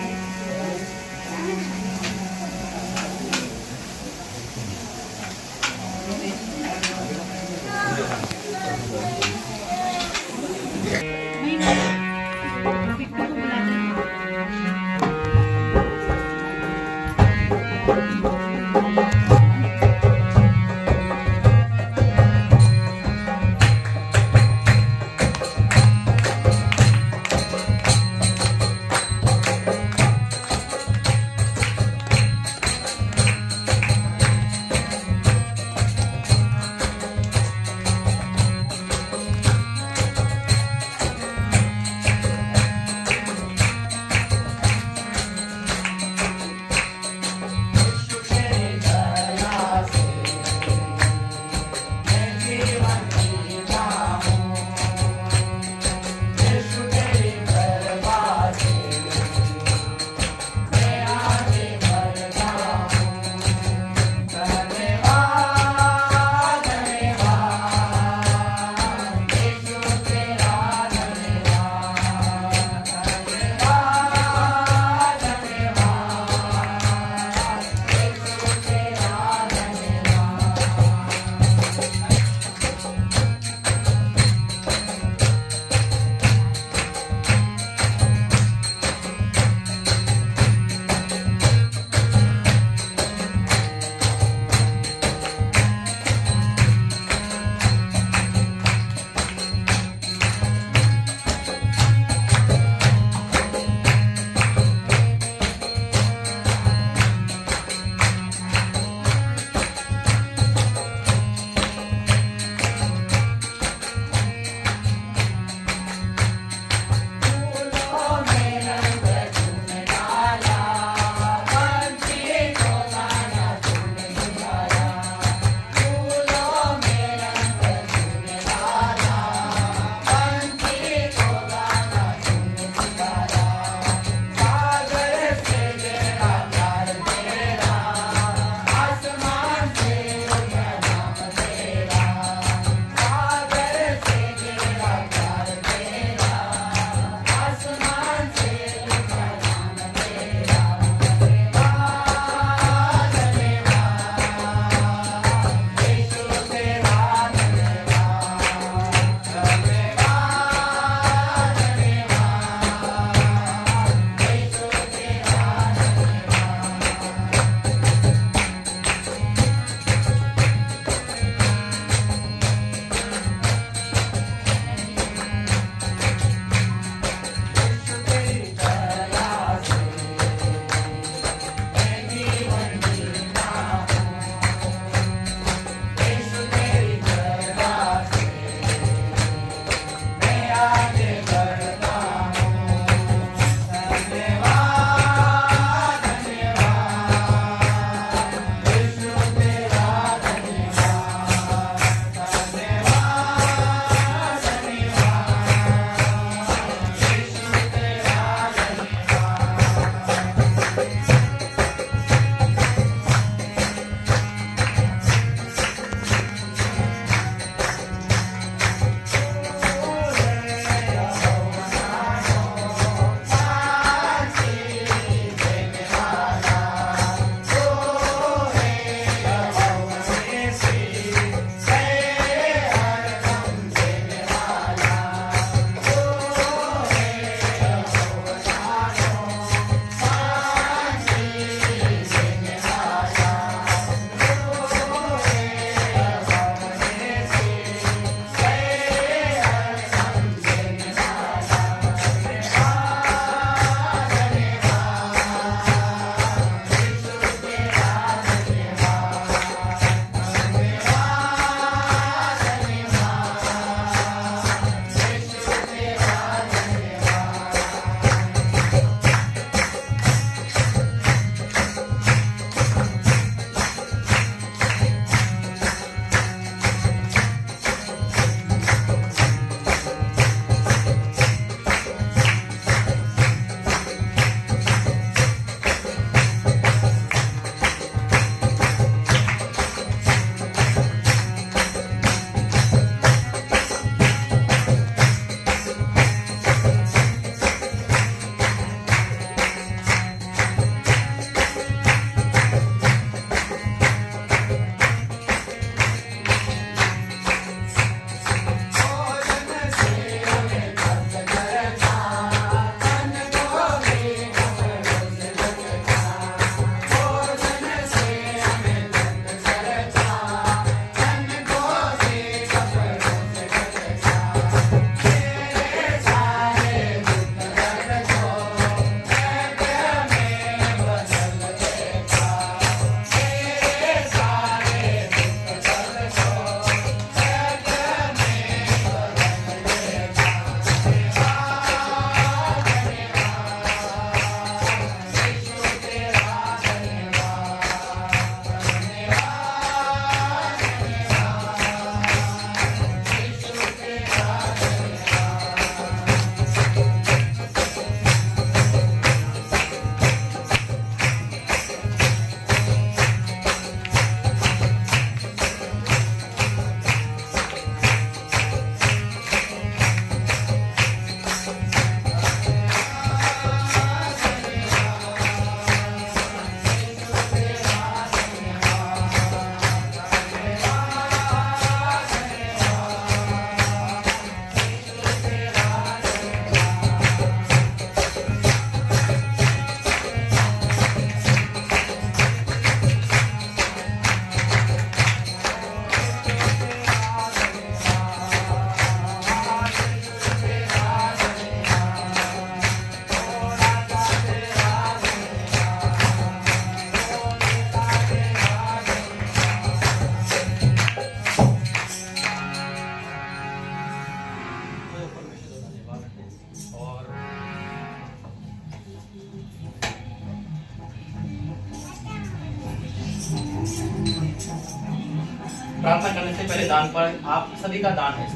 दान पर आप सभी का दान है।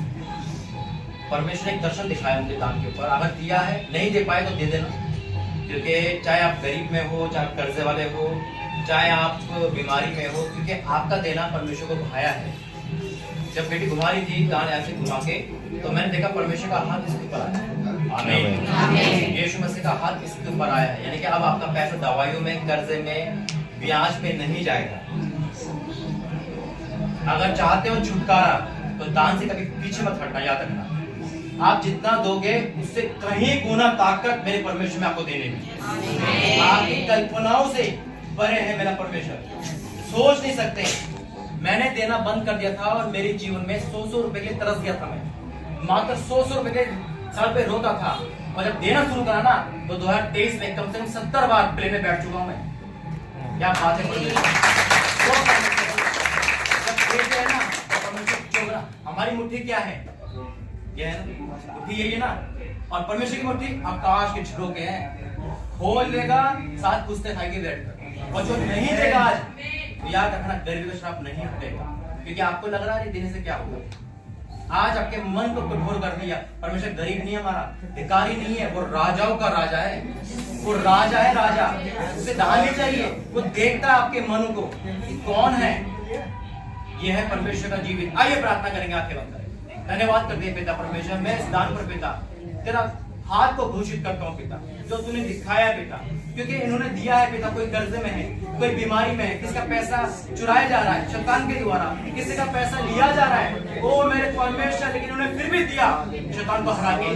परमेश्वर ने एक दर्शन दिखाया उनके दान के ऊपर, अगर दिया है, नहीं दे पाए तो दे देना, क्योंकि चाहे आप गरीब में हो, चाहे आप कर्जे वाले हो, चाहे आप बीमारी में हो, क्योंकि आपका देना परमेश्वर को भाया है। जब बेटी घुमा रही थी दान ऐसे घुमा के, तो मैंने देखा परमेश्वर का हाथ इसके ऊपर आया। आमीन। यीशु मसीह का हाथ इसके ऊपर आया है, यानी कि अब आपका पैसा दवाइयों में, कर्जे में, ब्याज पे नहीं जाएगा। अगर चाहते हो छुटकारा तो दान से कभी पीछे मत हटना, याद रखना। आप जितना दोगे उससे कहीं गुना ताकत मेरे परमेश्वर में आपको देने की। आपकी कल्पनाओं से परे है मेरा परमेश्वर, सोच नहीं सकते। मैंने देना बंद कर दिया था और मेरे जीवन में 100 रुपए के लिए तरस गया था। मैं मात्र 100 रुपए के साल पे रोता था, और जब देना शुरू करा ना तो 2023 में कम से कम 70 बार प्लेन में बैठ चुका हूं मैं। क्या बात है परमेश्वर। हमारी मुट्ठी क्या है? ये है ना मुट्ठी, यही है ना। और परमेश्वर की मुट्ठी आकाश के झरोखे हैं, खोल देगा, साथ कुश्ते खाएंगे बैठकर। और जो नहीं देगा आज, याद रखना गरीबी का श्राप नहीं हटेगा, क्योंकि आपको लग रहा है देने से क्या होगा। आज आपके मन को कठोर कर दिया। परमेश्वर गरीब नहीं है, हमारा भिखारी नहीं है, वो राजाओं का राजा है। वो राजा है, राजा। उसे दान नहीं चाहिए, वो देखता है आपके मन को कि कौन है। ये है परमेश्वर का जीवित। आइए प्रार्थना करेंगे, आंखें बंद करें। धन्यवाद करते हैं पिता परमेश्वर, मैं इस दान पर पिता तेरा हाथ को घोषित करता हूँ पिता, जो तूने दिखाया पिता, क्योंकि इन्होंने दिया है पिता। कोई कर्जे में है, कोई बीमारी में है, किसका पैसा चुराया जा रहा है शैतान के द्वारा, किसी का पैसा लिया जा रहा है। ओ मेरे परमेश्वर, लेकिन उन्होंने फिर भी दिया शैतान को हरा के।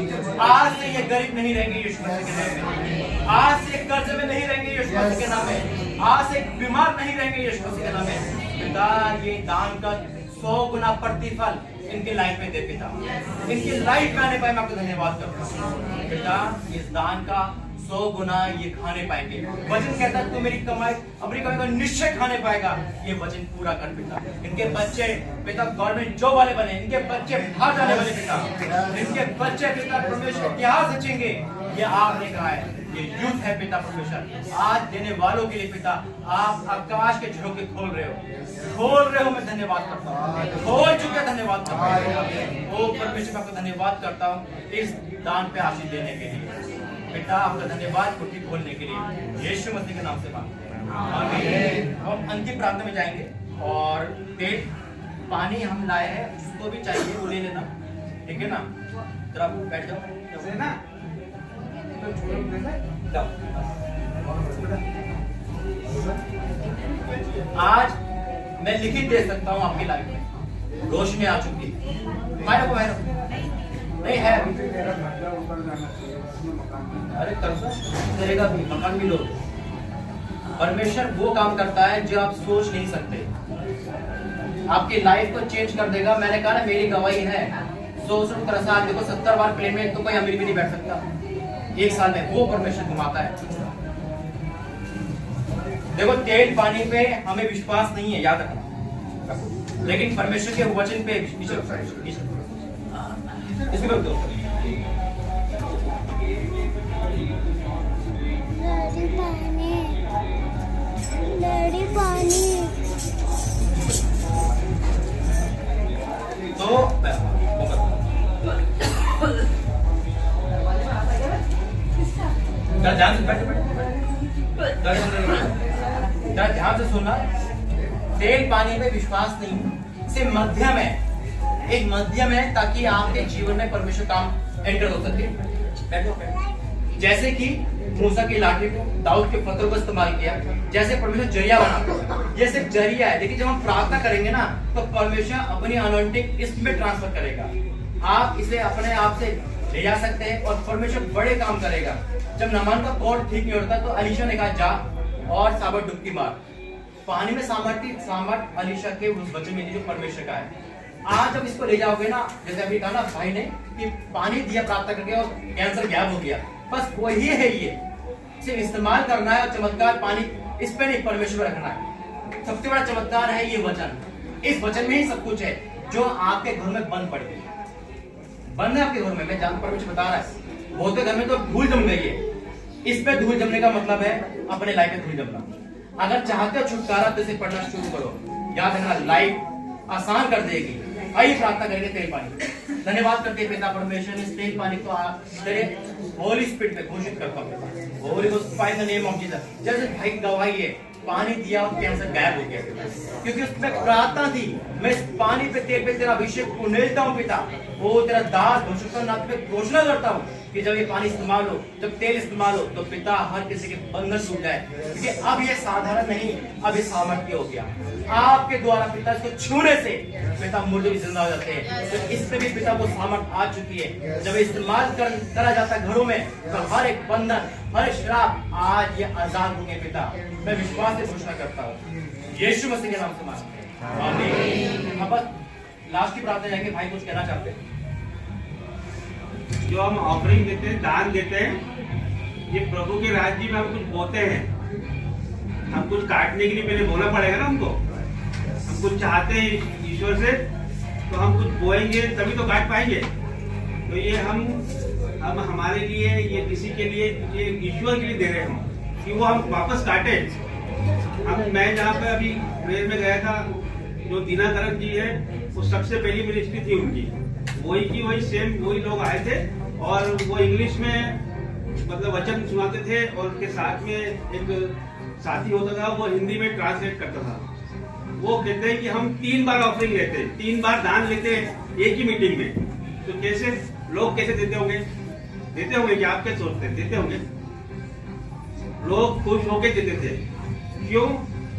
आज से ये गरीब नहीं रहेंगे यीशु मसीह के नाम में। आज से कर्जे में नहीं रहेंगे यीशु मसीह के नाम में। आज से बीमार नहीं रहेंगे यीशु मसीह के नाम में। पिता ये दान का 100 गुना प्रतिफल इनके लाइफ में दे पिता। इनकी लाइफ में आने पाए मैं आपको धन्यवाद करता हूँ पिता। इस दान का 100 गुना ये खाने पाएंगे। वचन कहता है तू मेरी कमाई, अपनी कमाई को निश्चय खाने पाएगा। ये वचन पूरा कर पिता। इनके बच्चे पिता गवर्नमेंट जॉब वाले बने, इनके बच्चे बाहर जाने वाले पिता, इनके बच्चे पिता परमेश्वर इतिहास रचेंगे। ये आपने कहा है, ये यूथ है पिता परमेश्वर। आज देने वालों के लिए पिता आप आकाश के झरोखे खोल रहे हो। मैं धन्यवाद करता हूँ, खोल चुके धन्यवाद करता हूँ। ओ परमेश्वर आपको धन्यवाद करता हूँ इस दान पे आशीष देने के लिए पिता। आपका धन्यवाद कुटी खोलने के लिए यीशु मसीह के नाम से मांगते हैं, आमीन। हम अंतिम प्रार्थना में जाएंगे और पेट पानी हम लाए हैं, उसको भी चाहिए वो ले लेना, ठीक है ना। जरा बैठ जाओ ना। आज मैं लिखित दे सकता हूँ आपकी लाइफ में रोशनी आ चुकी है। बाहर नहीं है, अरे तेरे का भी मकान भी लो। परमेश्वर वो काम करता है जो आप सोच नहीं सकते, आपकी लाइफ को चेंज कर देगा। मैंने कहा ना मेरी गवाही है। 100 साल देखो 70 बार प्लेन में तो कोई अमीर भी नहीं बैठ सकता एक साल में, वो परमेश्वर घुमाता है। देखो तेल पानी पे हमें विश्वास नहीं है, याद रखना, लेकिन परमेश्वर के वचन पे इसके बाद डैडी पानी तो ध्यान से सुनना। तेल पानी में विश्वास नहीं, सिर्फ मध्यम है, एक मध्यम है, ताकि आपके जीवन में परमेश्वर काम एंटर हो सके। बैठो। जैसे कि मूसा की लाठी को, दाऊद के पत्थर को इस्तेमाल किया, जैसे परमेश्वर जरिया बना, ये सिर्फ जरिया है। लेकिन जब हम प्रार्थना करेंगे ना तो परमेश्वर अपनी अनॉइंटिंग इसमें ट्रांसफर करेगा। आप इसे अपने आप से ले जा सकते हैं और परमेश्वर बड़े काम करेगा। जब नमान का कॉर्ड ठीक नहीं होता तो अलीशा ने कहा जा और साबर डुबकी मार। पानी में सामर्थ अलीशा के उस वचन में जो परमेश्वर का है। आज जब इसको ले जाओगे ना, जैसे अभी कहा ना भाई ने कि पानी दिया प्रार्थना करके और कैंसर गायब हो गया, बस वही है। ये सिर्फ इस्तेमाल करना है और चमत्कार पानी इस पे नहीं, परमेश्वर रखना है। सबसे बड़ा चमत्कार है ये वचन। इस वचन में ही सब कुछ है जो आपके घर में बंद पड़ गई, बंद है आपके घर में। मैं जानता, परमेश्वर बता रहा है बहुते घर में तो धूल जम गई है। इस पे धूल जमने का मतलब है अपने लाइफ में धूल जमना। अगर चाहते हो छुटकारा तो इसे पढ़ना शुरू करो। याद रखना लाइफ आसान कर देगी आइए प्रार्थना करेंगे तेल पानी। धन्यवाद करते हैं पिता परमेश्वर इस तेल पानी को तेरे होली स्पिरिट में घोषित करता हूँ। Holi ghost fight in the name of Jesus. जैसे भाई गवाही है, पानी दिया और कैंसर गायब हो गया पिता, क्योंकि उसमें प्रार्थना थी। मैं इस पानी पे तेल पे तेरा अभिषेक को उंडेलता हूँ पिता। वो तेरा दास घोषणानाथ में घोषणा करता हूँ कि जब ये पानी इस्तेमाल हो, जब तेल इस्तेमाल हो, तो पिता हर किसी के बंधन टूट जाए, क्योंकि अब ये साधारण नहीं, अब ये सामर्थ्य हो गया आपके द्वारा पिता। इसको छूने से पिता मुर्दे भी जिंदा हो जाते हैं। तो इसमें भी पिता को सामर्थ आ चुकी है। जब इस्तेमाल करा जाता है घरों में, तो हर एक बंधन, हर एक श्राप आज ये आजाद होंगे पिता। मैं विश्वास से घोषणा करता हूँ यीशु मसीह के नाम से मांगते हैं, आमीन। अब बस लास्ट की प्रार्थना जाएंगे। भाई कुछ कहना चाहते हैं? जो हम ऑफरिंग देते हैं, दान देते हैं, ये प्रभु के राज्य में हम कुछ बोते हैं। हम कुछ काटने के लिए पहले बोलना पड़ेगा ना हमको। हम कुछ चाहते हैं ईश्वर से, तो हम कुछ बोएंगे तभी तो काट पाएंगे। तो ये हम हमारे लिए, ये किसी के लिए, ये ईश्वर के लिए दे रहे हैं कि वो हम वापस काटे। मैं जहाँ पे अभी प्रेयर में गया था, जो दीनाकरण जी है, वो सबसे पहली मिनिस्ट्री थी उनकी, वही की वही सेम वही लोग आए थे, और वो इंग्लिश में मतलब वचन सुनाते थे, और उनके साथ में एक साथी होता था, वो हिंदी में ट्रांसलेट करता था। वो कहते हैं कि हम 3 बार ऑफरिंग लेते हैं, 3 बार दान लेते हैं एक ही मीटिंग में। तो कैसे लोग कैसे देते होंगे कि आप क्या सोचते हैं? देते होंगे लोग खुश होके देते थे। क्यों?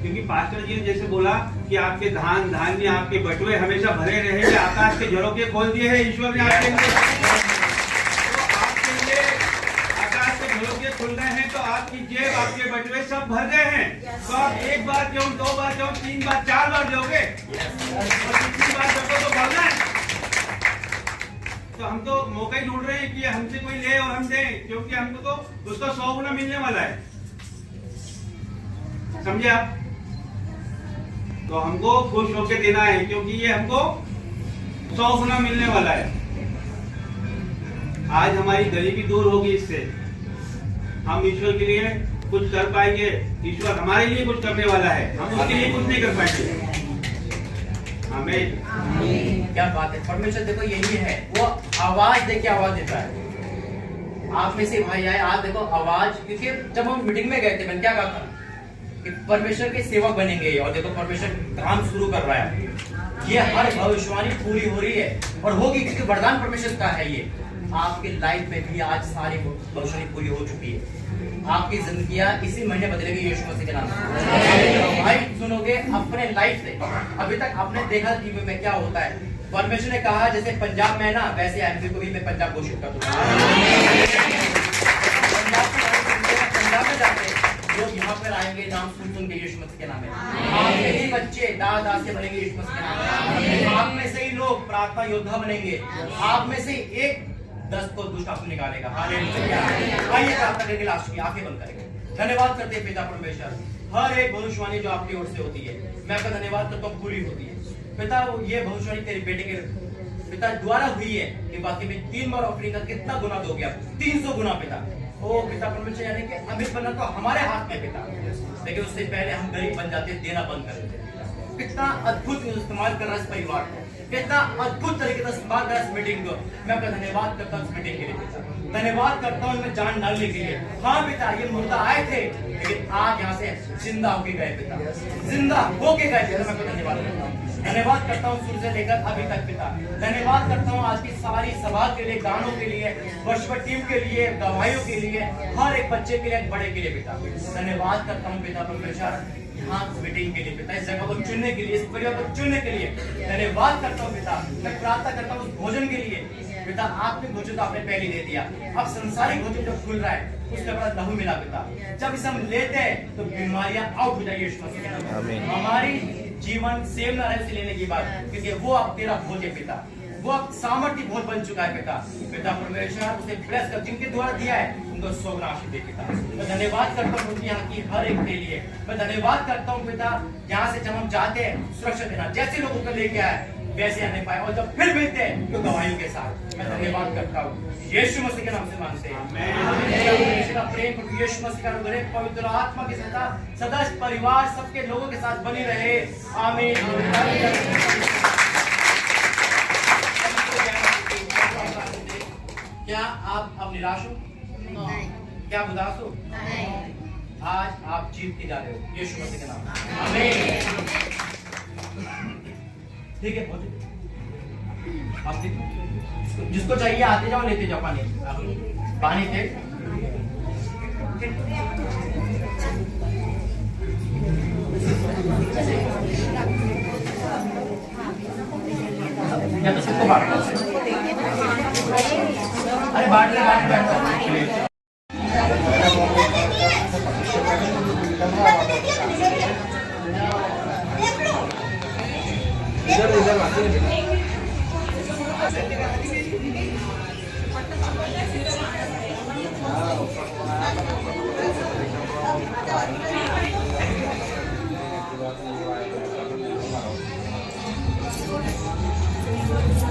क्योंकि पास्टर जी ने जैसे बोला कि आपके धान धान्य, आपके बटुए हमेशा भरे रहेंगे। आकाश के झरोखे खोल दिए हैं ईश्वर ने आपके लिए। तो आपके लिए आकाश के झरोखे खुल रहे हैं, तो आपकी जेब, आपके बटुए सब भर गए हैं। तो आप 1 बार क्यों, 2 बार क्यों, 3 बार, 4 बार दोगे, और 3 बार दोगे तो भरना है। तो हम तो मौका ही ढूंढ रहे हैं कि हमसे कोई ले और हम दें, क्योंकि हमको तो उसका 100 गुना मिलने वाला है। समझे आप? तो हमको खुश होकर देना है, क्योंकि ये हमको 100 गुना मिलने वाला है। आज हमारी गरीबी दूर होगी इससे। हम ईश्वर के लिए कुछ कर पाएंगे। ईश्वर हमारे लिए कुछ करने वाला है, हम उसके लिए कुछ नहीं कर पाएंगे। आमीन। क्या बात है। परमेश्वर देखो यही है, वो आवाज दे के आवाज देता है। आप में से भाई आए, आप देखो आवाज, क्योंकि जब हम मीटिंग में गए थे, मैंने क्या कहा था कि परमेश्वर के सेवक बनेंगे, और देखो परमेश्वर काम शुरू कर रहा है। ये हर भविष्यवाणी पूरी हो रही है और होगी, क्योंकि वरदान परमेश्वर का है। ये आपकी लाइफ में भी आज सारी भविष्यवाणी पूरी हो चुकी है। आपकी जिंदगियां इसी महीने बदलेगी यीशु मसीह के नाम से। भाई सुनोगे अपने लाइफ से। अभी तक आपने देखा टीवी में क्या होता है। परमेश्वर ने कहा जैसे पंजाब में ना, वैसे एमपी को भी मैं पंजाब घोषित कर दूंगा। पंजाब में जाते लोग यहाँ पर आएंगे, नाम सुन के यीशु मसीह के नाम में। आप में ही बच्चे दास दास के बनेंगे यीशु मसीह के नाम में। आप में से ही लोग प्रार्थना योद्धा बनेंगे। आप में से एक 10 को दुष्ट आत्मा निकालेगा। हालेलुया। आइए प्रार्थना करके लास्ट की आंखें बंद करेंगे। धन्यवाद करते हैं पिता परमेश्वर, हर एक भविष्यवाणी जो आपकी ओर से होती है, मैं आपका धन्यवाद करता हूँ, पूरी होती है पिता। ये भविष्यवाणी तेरे बेटे के पिता द्वारा हुई है कि बाकी में 3 बार ऑफरिंग का कितना गुना दोगे आप? 300 गुना पिता। ओ पिता परमेश्वर, यानी कि अमित बनना तो हमारे हाथ में पिता, लेकिन उससे पहले हम गरीब बन जाते, देना बंद कर देते। कितना अद्भुत इस्तेमाल कर रहा है इस परिवार को, कितना अद्भुत तरीके से इस्तेमाल कर रहा है इस मीटिंग को। मैं आपका धन्यवाद करता हूँ इस मीटिंग के लिए पिता, धन्यवाद करता हूँ इनमें जान डालने के लिए। हाँ पिता, ये मुर्दा आए थे, लेकिन आज यहाँ से जिंदा होके गए पिता, जिंदा होके गए पिता। मैं आपका धन्यवाद करता हूँ, धन्यवाद करता हूँ शुरू से लेकर अभी तक पिता। धन्यवाद करता हूँ आज की सारी सभा के लिए, गानों के लिए, वर्षभर टीम के लिए, गवाहियों के लिए, हर एक बच्चे के लिए, बड़े के लिए पिता। धन्यवाद करता हूँ पिता परमेश्वर यहाँ मीटिंग के लिए पिता, इस जगह को चुनने के लिए, इस परिवार को चुनने के लिए धन्यवाद करता हूँ पिता। मैं प्रार्थना करता हूँ उस भोजन के लिए पिता। आपने भोजन तो आपने पहले दे दिया, अब संसारिक भोजन जो खुल रहा है उसके बाद लहू मिला पिता। जब इसे हम लेते हैं तो बीमारियां आउट हो जाएगी यीशु मसीह के नाम में। हमारी जीवन सेम ना रहे उसे लेने की बात, क्योंकि वो अब तेरा भोज है पिता, वो अब सामर्थ्य भोज बन चुका है पिता। पिता परमेश्वर उसे ब्लेस कर, जिनके द्वारा दिया है उनको 100 गुना आशीष दे पिता। मैं धन्यवाद करता हूँ यहाँ की हर एक के लिए। मैं धन्यवाद करता हूँ पिता, यहाँ से जब हम जाते हैं सुरक्षा देना, जैसे लोगों को लेके आए वैसे आने पाए, और जब फिर मिलते हैं तो गवाहियों के साथ। मैं धन्यवाद करता हूँ यीशु मसीह के नाम से मांगते हैं। का प्रेम यीशु मसीह का अनुग्रह पवित्र आत्मा के साथ सदा परिवार सबके लोगों के साथ बनी रहे। आमीन। आप अब निराश हो? क्या आप उदास हो? आज आप जीतते जा रहे हो यीशु मसीह के नाम में। आमीन। ठीक है, बहुत आप जिसको चाहिए आते जाओ, लेते जाओ पानी थे। या तो सबको बांट दो। अरे बांट ले। Thank you.